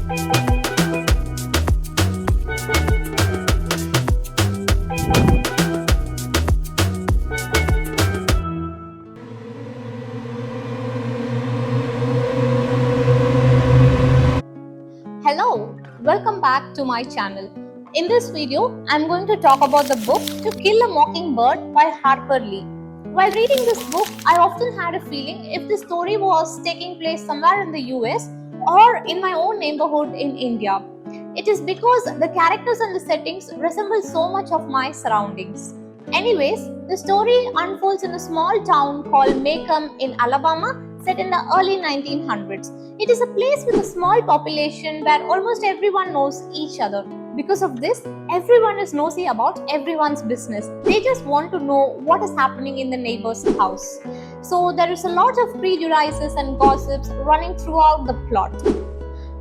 Hello, welcome back to my channel. In this video, I'm going to talk about the book To Kill a Mockingbird by Harper Lee. While reading this book, I often had a feeling if the story was taking place somewhere in the US or in my own neighborhood in India. It is because the characters and the settings resemble so much of my surroundings. Anyways, the story unfolds in a small town called Macomb in Alabama, set in the early 1900s. It is a place with a small population where almost everyone knows each other. Because of this, everyone is nosy about everyone's business. They just want to know what is happening in the neighbor's house. So there is a lot of prejudices and gossips running throughout the plot.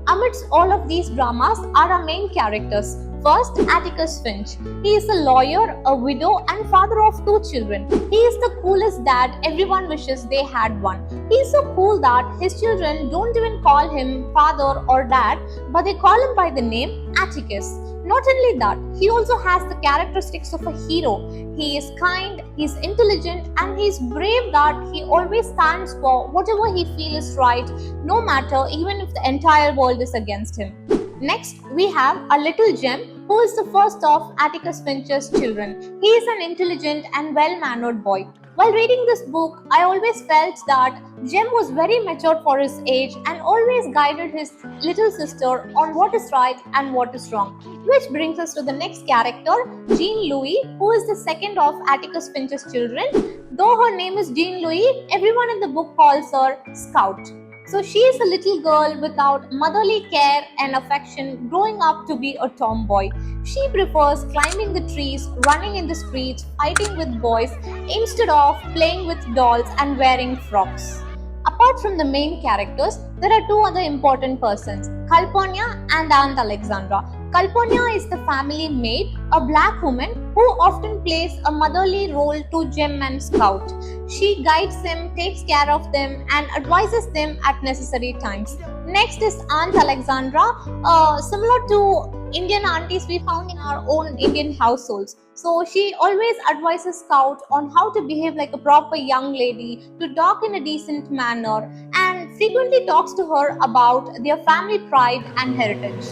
Amidst all of these dramas are our main characters. First, Atticus Finch. He is a lawyer, a widow, and father of 2 children. He is the coolest dad everyone wishes they had one. He is so cool that his children don't even call him father or dad, but they call him by the name Atticus. Not only that, he also has the characteristics of a hero. He is kind, he is intelligent, and he is brave that he always stands for whatever he feels is right, no matter even if the entire world is against him. Next, we have a little Jem, who is the first of Atticus Finch's children. He is an intelligent and well-mannered boy. While reading this book, I always felt that Jem was very mature for his age and always guided his little sister on what is right and what is wrong. Which brings us to the next character, Jean Louis, who is the second of Atticus Finch's children. Though her name is Jean Louis, everyone in the book calls her Scout. So she is a little girl without motherly care and affection, growing up to be a tomboy. She prefers climbing the trees, running in the streets, fighting with boys instead of playing with dolls and wearing frocks. Apart from the main characters, there are 2 other important persons, Calpurnia and Aunt Alexandra. Calpurnia is the family maid, a black woman who often plays a motherly role to Jem and Scout. She guides them, takes care of them, and advises them at necessary times. Next is Aunt Alexandra, similar to Indian aunties we found in our own Indian households. So she always advises Scout on how to behave like a proper young lady, to talk in a decent manner, and frequently talks to her about their family pride and heritage.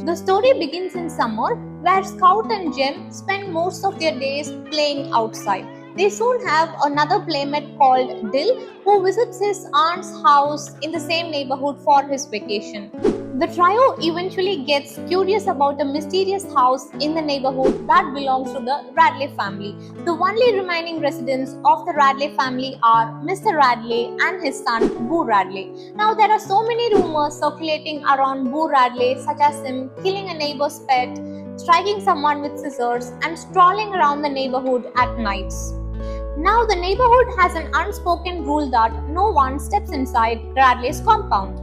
The story begins in summer, where Scout and Jem spend most of their days playing outside. They soon have another playmate called Dill, who visits his aunt's house in the same neighborhood for his vacation. The trio eventually gets curious about a mysterious house in the neighborhood that belongs to the Radley family. The only remaining residents of the Radley family are Mr. Radley and his son Boo Radley. Now there are so many rumors circulating around Boo Radley, such as him killing a neighbor's pet, striking someone with scissors, and strolling around the neighborhood at nights. Now the neighborhood has an unspoken rule that no one steps inside Radley's compound.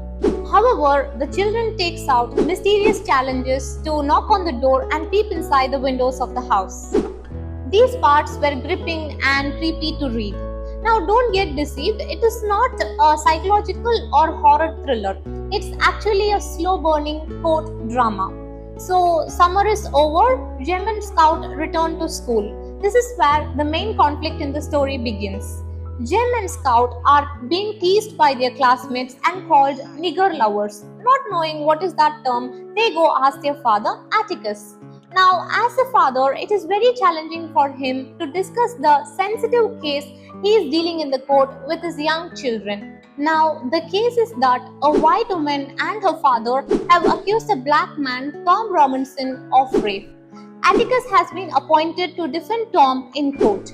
However, the children takes out mysterious challenges to knock on the door and peep inside the windows of the house. These parts were gripping and creepy to read. Now don't get deceived, it is not a psychological or horror thriller. It's actually a slow burning court drama. So summer is over, Jem and Scout return to school. This is where the main conflict in the story begins. Jem and Scout are being teased by their classmates and called nigger lovers. Not knowing what is that term, they go ask their father, Atticus. Now, as a father, it is very challenging for him to discuss the sensitive case he is dealing in the court with his young children. Now, the case is that a white woman and her father have accused a black man, Tom Robinson, of rape. Atticus has been appointed to defend Tom in court.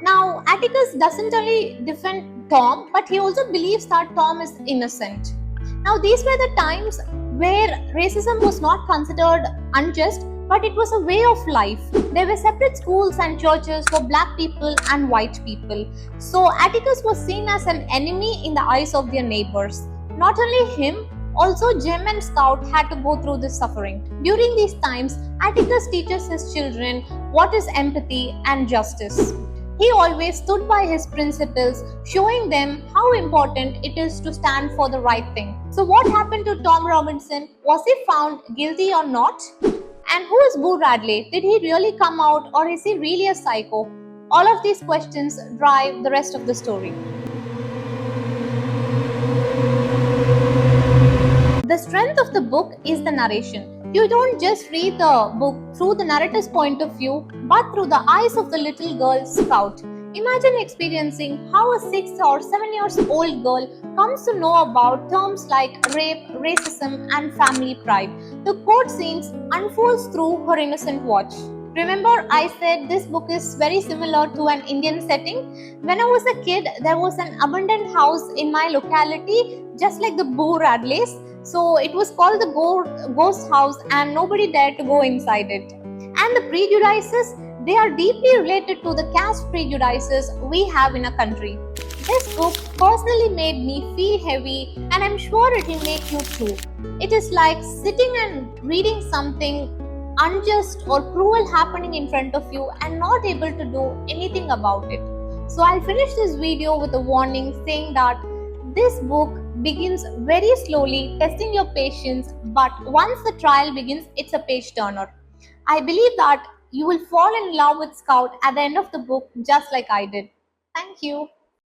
Now, Atticus doesn't only defend Tom, but he also believes that Tom is innocent. Now, these were the times where racism was not considered unjust, but it was a way of life. There were separate schools and churches for black people and white people. So, Atticus was seen as an enemy in the eyes of their neighbors. Not only him, also Jem and Scout had to go through this suffering. During these times, Atticus teaches his children what is empathy and justice. He always stood by his principles, showing them how important it is to stand for the right thing. So, what happened to Tom Robinson? Was he found guilty or not? And who is Boo Radley? Did he really come out or is he really a psycho? All of these questions drive the rest of the story. The strength of the book is the narration. You don't just read the book through the narrator's point of view, but through the eyes of the little girl Scout. Imagine experiencing how a 6 or 7 years old girl comes to know about terms like rape, racism, and family pride. The court scenes unfolds through her innocent watch. Remember, I said this book is very similar to an Indian setting? When I was a kid, there was an abandoned house in my locality, just like the Boo Radleys. So it was called the ghost house, and nobody dared to go inside it. And the prejudices, they are deeply related to the caste prejudices we have in a country. This book personally made me feel heavy, and I'm sure it will make you too. It is like sitting and reading something unjust or cruel happening in front of you and not able to do anything about it. So I'll finish this video with a warning saying that this book begins very slowly, testing your patience, but once the trial begins, it's a page turner. I believe that you will fall in love with Scout at the end of the book, just like I did. Thank you.